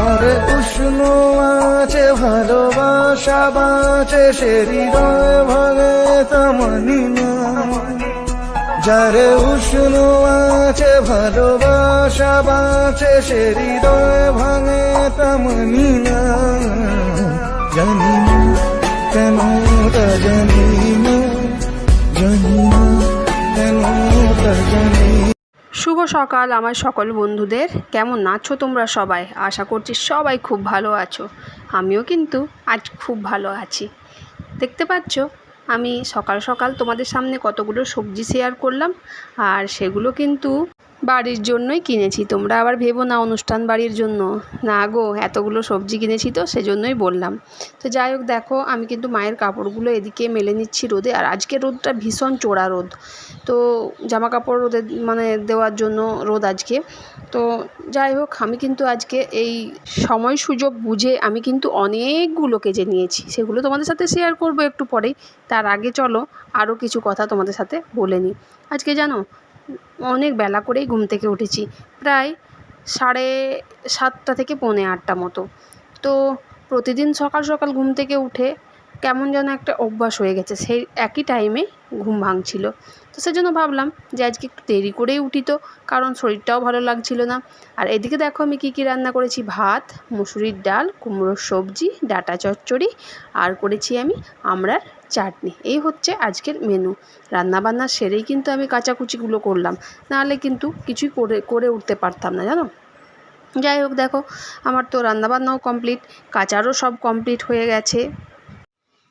যারে উষ্ণ আছে ভালোবাসা বাঁচে সে হৃদয় ভাঙে তা মানি না, যারে উষ্ণ আছে ভালোবাসা বাঁচে সে হৃদয় ভাঙে তা মানি না। জানি না কেন তা জানি না, জানি না কেন তা জানি। শুভ সকাল আমার সকল বন্ধুদের। কেমন আছো তোমরা সবাই? আশা করছি সবাই খুব ভালো আছো। আমিও কিন্তু আজ খুব ভালো আছি। দেখতে পাচ্ছ আমি সকাল সকাল তোমাদের সামনে কতগুলো সবজি শেয়ার করলাম, আর সেগুলো কিন্তু বাড়ির জন্যই কিনেছি। তোমরা আবার ভেবো না অনুষ্ঠান বাড়ির জন্য, না গো, এতগুলো সবজি কিনেছি তো সেজন্যই বললাম। তো যাই হোক, দেখো আমি কিন্তু মায়ের কাপড়গুলো এদিকে মেলে নিচ্ছি রোদে। আর আজকে রোদটা ভীষণ চড়া রোদ, তো জামা কাপড় রোদে দেওয়ার জন্য রোদ আজকে। তো যাই হোক, আমি কিন্তু আজকে এই সময় সুযোগ বুঝে আমি কিন্তু অনেকগুলো কেজে নিয়েছি, সেগুলো তোমাদের সাথে শেয়ার করবো একটু পরেই। তার আগে চলো আরও কিছু কথা তোমাদের সাথে বলে নিই। আজকে জানো অনেক বেলা করেই ঘুম থেকে উঠেছি, প্রায় 7:30 থেকে 7:45 মতো। তো প্রতিদিন সকাল সকাল ঘুম থেকে উঠে কেমন যেন একটা অভ্যাস হয়ে গেছে, সেই একই টাইমে ঘুম ভাঙছিল। তো সেজন্য ভাবলাম যে আজকে একটু দেরি করেই উঠি, তো কারণ শরীরটাও ভালো লাগছিল না। আর এদিকে দেখো আমি কী কী রান্না করেছি: ভাত, মুসুরির ডাল, কুমড়োর সবজি, ডাঁটা চচ্চড়ি, আর করেছি আমি আমড়ার চাটনি। এই হচ্ছে আজকের মেনু। রান্নাবান্না সেরেই কিন্তু আমি কাচাকুচিগুলো করলাম, নাহলে কিন্তু কিছুই করে উঠতে পারতাম না, জানো। যাই হোক, দেখো আমার তো রান্নাবান্নাও কমপ্লিট, কাচারও সব কমপ্লিট হয়ে গেছে।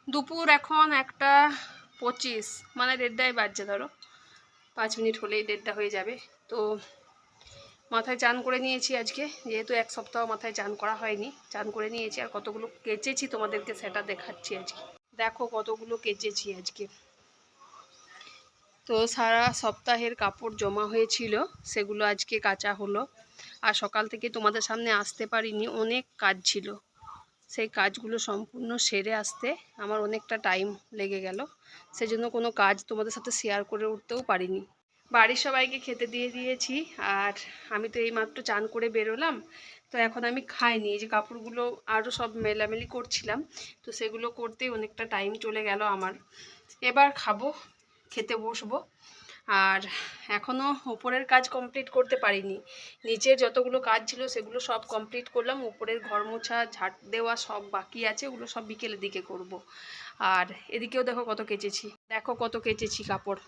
দুপুর এখন 1:25, মানে 1:30 বাজছে, ধরো 5 মিনিট হলেই 1:30 হয়ে যাবে। তো মাথায় চান করে নিয়েছি আজকে, যেহেতু এক সপ্তাহ মাথায় চান করা হয়নি, চান করে নিয়েছি। আর কতগুলো কেচেছি তোমাদেরকে সেটা দেখাচ্ছি আজকে। দেখো কতগুলো কেচেছি আজকে। তো সারা সপ্তাহের কাপড় জমা হয়েছিল, সেগুলো আজকে কাচা হলো। আর সকাল থেকে তোমাদের সামনে আসতে পারিনি, অনেক কাজ ছিল। সেই কাজগুলো সম্পূর্ণ সেরে আসতে আমার অনেকটা টাইম লেগে গেল, সেজন্য কোনো কাজ তোমাদের সাথে শেয়ার করে উঠতেও পারিনি। বাড়ির সবাইকে খেতে দিয়ে দিয়েছি, আর আমি তো এইমাত্র চান করে বেরোলাম। তো এখন আমি খাইনি, এই যে কাপড়গুলো আরও সব মেলামেলি করছিলাম, তো সেগুলো করতেই অনেকটা টাইম চলে গেল আমার। এবার খাবো, খেতে বসবো। আর এখনও উপরের কাজ কমপ্লিট করতে পারিনি, নিচের যতগুলো কাজ ছিল সেগুলো সব কমপ্লিট করলাম। উপরের ঘর মোছা, ঝাঁট দেওয়া সব বাকি আছে, ওগুলো সব বিকেলের দিকে করব। আর এদিকেও দেখো কত কেচেছি, দেখো কত কেচেছি কাপড়,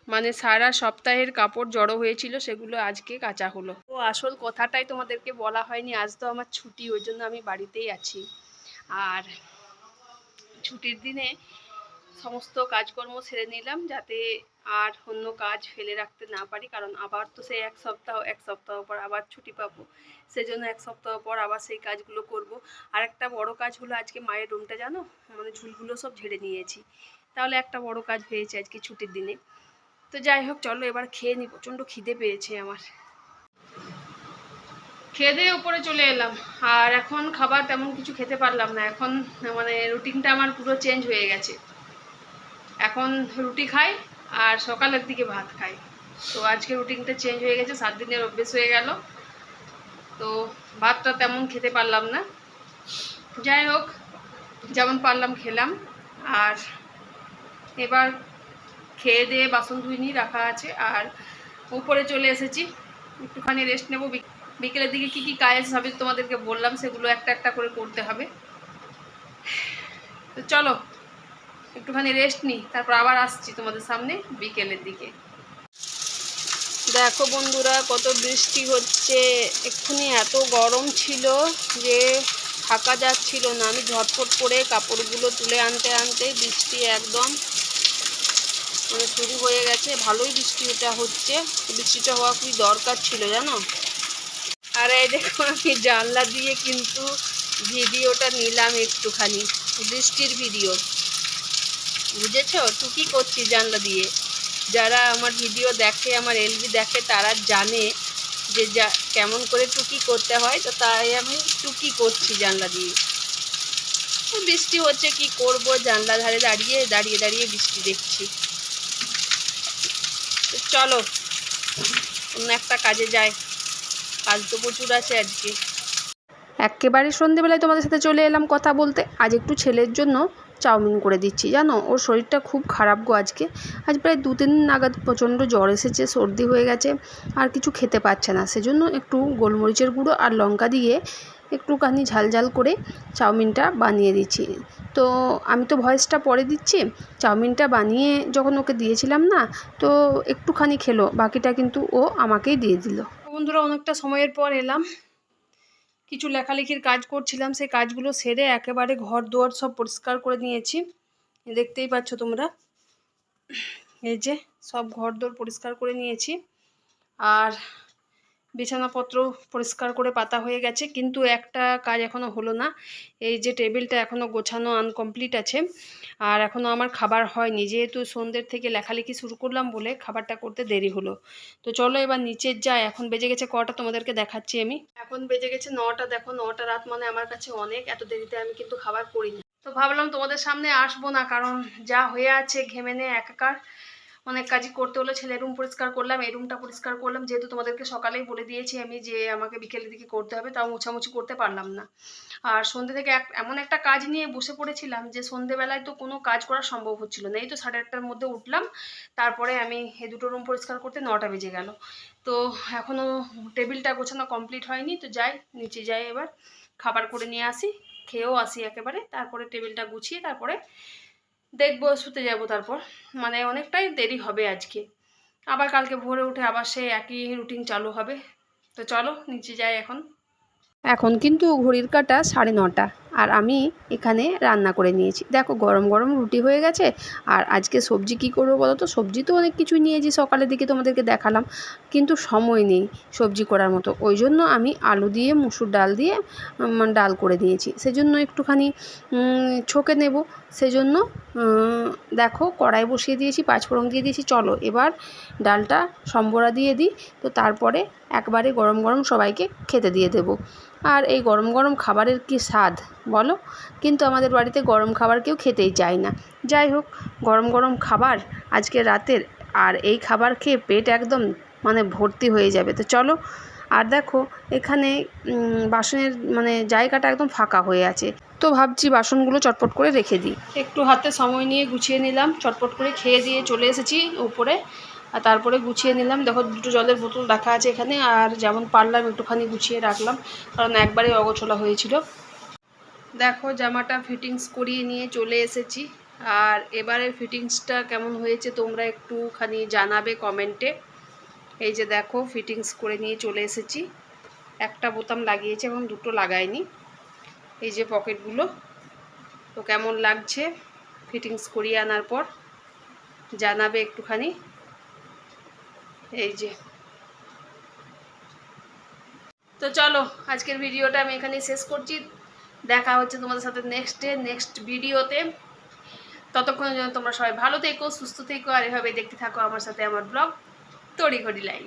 মানে সারা সপ্তাহের কাপড় জড়ো হয়েছিল, সেগুলো আজকে কাচা হলো। তো আসল কথাটাই তোমাদেরকে বলা হয়নি, আজ তো আমার ছুটি, ওই জন্য আমি বাড়িতেই আছি। আর ছুটির দিনে সমস্ত কাজকর্ম সেরে নিলাম, যাতে আর অন্য কাজ ফেলে রাখতে না পারি, কারণ আবার তো সেই এক সপ্তাহ পর আবার ছুটি পাবো, সেজন্য এক সপ্তাহ পর আবার সেই কাজগুলো করব। আর একটা বড় কাজ হলো, আজকে মায়ের রুমটা জানো, মানে ঝুলগুলো সব ঝেড়ে নিয়েছি, তাহলে একটা বড় কাজ হয়েছে আজকে ছুটির দিনে। তো যাই হোক, চলো এবার খেয়ে নিই, প্রচণ্ড খিদে পেয়েছে আমার। খেয়ে দিয়ে উপরে চলে এলাম, আর এখন খাবার তেমন কিছু খেতে পারলাম না। এখন মানে রুটিনটা আমার পুরো চেঞ্জ হয়ে গেছে, এখন রুটি খাই আর সকালের দিকে ভাত খাই। তো আজকে রুটিনটা চেঞ্জ হয়ে গেছে, 7 দিনের অভ্যেস হয়ে গেল। তো ভাতটা তেমন খেতে পারলাম না, যাই হোক যেমন পারলাম খেলাম। আর এবার খেয়ে দিয়ে বাসন ধুইনি রাখা আছে, আর উপরে চলে এসেছি, একটুখানি রেস্ট নেব। বিকেলের দিকে কি কি কাজ হবে তোমাদেরকে বললাম, সেগুলো একটা একটা করে করতে হবে। তো চলো একটুখানি রেস্ট নিই, তারপর আবার আসছি তোমাদের সামনে বিকেলের দিকে। দেখো বন্ধুরা কত বৃষ্টি হচ্ছে, এক্ষুনি এত গরম ছিল যে থাকা যাচ্ছিল না। আমি ঝটফট করে কাপড়গুলো তুলে আনতে আনতে বৃষ্টি একদম মানে শুরু হয়ে গেছে। ভালোই বৃষ্টিটা হচ্ছে, বৃষ্টিটা হওয়া খুবই দরকার ছিল, জানো। আর এই দেখো আমি জানলা দিয়ে কিন্তু ভিডিওটা নিলাম একটুখানি, বৃষ্টির ভিডিও, বুঝেছো? টুকি করছি জানলা দিয়ে। যারা আমার ভিডিও দেখে, আমার এলবি দেখে, তারা জানে যে কেমন করে টুকি করতে হয়। তো তাই আমি টুকি করছি জানলা দিয়ে। বৃষ্টি হচ্ছে, কি করব, জানলা ধারে দাঁড়িয়ে দাঁড়িয়ে দাঁড়িয়ে বৃষ্টি দেখছি। তো চলো অন্য একটা কাজে যাই, কাজ তো প্রচুর আছে আজকে। একেবারে সন্ধেবেলায় তোমাদের সাথে চলে এলাম কথা বলতে। আজ একটু ছেলের জন্য চাউমিন করে দিচ্ছি। জানো, ওর শরীরটা খুব খারাপ গো আজকে। আজ প্রায় 2-3 দিন নাগাদ প্রচণ্ড জ্বর এসেছে, সর্দি হয়ে গেছে, আর কিছু খেতে পাচ্ছে না। সেজন্য একটু গোলমরিচের গুঁড়ো আর লঙ্কা দিয়ে একটুখানি ঝাল ঝাল করে চাউমিনটা বানিয়ে দিচ্ছি। তো আমি তো ভয়েসটা পরে দিচ্ছি। চাউমিনটা বানিয়ে যখন ওকে দিয়েছিলাম না, তো একটুখানি খেলো, বাকিটা কিন্তু ও আমাকেই দিয়ে দিল। বন্ধুরা, অনেকটা সময়ের পর এলাম। কিছু লেখালেখির কাজ করছিলাম, সেই কাজগুলো সেরে একেবারে ঘর দুয়ার সব পরিষ্কার করে নিয়েছি। দেখতেই পাচ্ছ তোমরা, এই যে সব ঘর দোর পরিষ্কার করে নিয়েছি। আর বিছানাপত্র পরিষ্কার করে পাতা হয়ে গেছে, কিন্তু একটা কাজ এখনও হলো না। এই যে টেবিলটা এখনও গোছানো আনকমপ্লিট আছে, আর এখনও আমার খাবার হয়নি। যেহেতু সন্ধ্যের থেকে লেখালেখি শুরু করলাম বলে খাবারটা করতে দেরি হলো। তো চলো এবার নিচের যাই। এখন বেজে গেছে কটা তোমাদেরকে দেখাচ্ছি আমি। এখন বেজে গেছে 9টা। দেখো, 9টা রাত মানে আমার কাছে অনেক। এত দেরিতে আমি কিন্তু খাবার করি না। তো ভাবলাম তোমাদের সামনে আসবো না, কারণ যা হয়ে আছে ঘেমে একাকার। অনেক কাজই করতে হলো। ছেলের রুম পরিষ্কার করলাম, এই রুমটা পরিষ্কার করলাম। যেহেতু তোমাদেরকে সকালেই বলে দিয়েছি আমি যে আমাকে বিকেলের দিকে করতে হবে, তাও মোছামুছি করতে পারলাম না। আর সন্ধ্যে থেকে এমন একটা কাজ নিয়ে বসে পড়েছিলাম যে সন্ধ্যেবেলায় তো কোনো কাজ করা সম্ভব হচ্ছিল না। এই তো 8:30টার মধ্যে উঠলাম, তারপরে আমি এই দুটো রুম পরিষ্কার করতে 9টা বেজে গেল। তো এখনও টেবিলটা গোছানো কমপ্লিট হয়নি। তো যাই, নিচে যাই, এবার খাবার করে নিয়ে আসি, খেয়েও আসি একেবারে, তারপরে টেবিলটা গুছিয়ে তারপরে দেখবো, শুতে যাব। তারপর মানে অনেকটাই দেরি হবে আজকে। আবার কালকে ভোরে উঠে আবার সেই একই রুটিন চালু হবে। তো চলো নিচে যাই এখন। এখন কিন্তু ঘড়ির কাঁটা 9:30, আর আমি এখানে রান্না করে নিয়েছি। দেখো, গরম গরম রুটি হয়ে গেছে। আর আজকে সবজি কি করবো বলো তো? সবজি তো অনেক কিছুই নিয়েছি, সকালের দিকে তোমাদেরকে দেখালাম, কিন্তু সময় নেই সবজি করার মতো। ওই জন্য আমি আলু দিয়ে মুসুর ডাল দিয়ে ডাল করে দিয়েছি। সেজন্য একটুখানি ছকে নেব। সেজন্য দেখো, কড়াই বসিয়ে দিয়েছি, 5 ফোড়ন দিয়ে দিয়েছি। চলো এবার ডালটা সম্বরা দিয়ে দিই। তো তারপরে একবারে গরম গরম সবাইকে খেতে দিয়ে দেবো। আর এই গরম গরম খাবারের কি স্বাদ বলো? কিন্তু আমাদের বাড়িতে গরম খাবার কেউ খেতেই চায় না। যাই হোক, গরম গরম খাবার আজকে রাতের, আর এই খাবার খেয়ে পেট একদম মানে ভর্তি হয়ে যাবে। তো চলো। আর দেখো, এখানে বাসনের মানে জায়গাটা একদম ফাঁকা হয়ে আছে। তো ভাবছি বাসনগুলো চটপট করে রেখে দিই। একটু হাতে সময় নিয়ে গুছিয়ে নিলাম, চটপট করে খেয়ে দিয়ে চলে এসেছি উপরে। আর তারপরে গুছিয়ে নিলাম। দেখো, 2টো জলের বোতল রাখা আছে এখানে, আর যেমন পারলাম একটুখানি গুছিয়ে রাখলাম, কারণ একবারে অগোছলা হয়েছিল। দেখো, জামাটা ফিটিংস করিয়ে নিয়ে চলে এসেছি। আর এবারে ফিটিংসটা কেমন হয়েছে তোমরা একটুখানি জানাবে কমেন্টে। এই যে দেখো, ফিটিংস করে নিয়ে চলে এসেছি। একটা বোতাম লাগিয়েছি, এবং 2টো লাগাইনি। এই যে পকেটগুলো। তো কেমন লাগছে ফিটিংস করিয়ে আনার পর জানাবে একটুখানি। এই যে, তো চলো আজকের ভিডিওটা আমি এখানেই শেষ করছি। দেখা হচ্ছে তোমাদের সাথে নেক্সট ভিডিওতে। ততক্ষণের জন্য তোমরা সবাই ভালো থেকো, সুস্থ থেকো, আর এভাবে দেখতে থাকো আমার সাথে আমার ব্লগ তড়িঘড়ি লাইভ।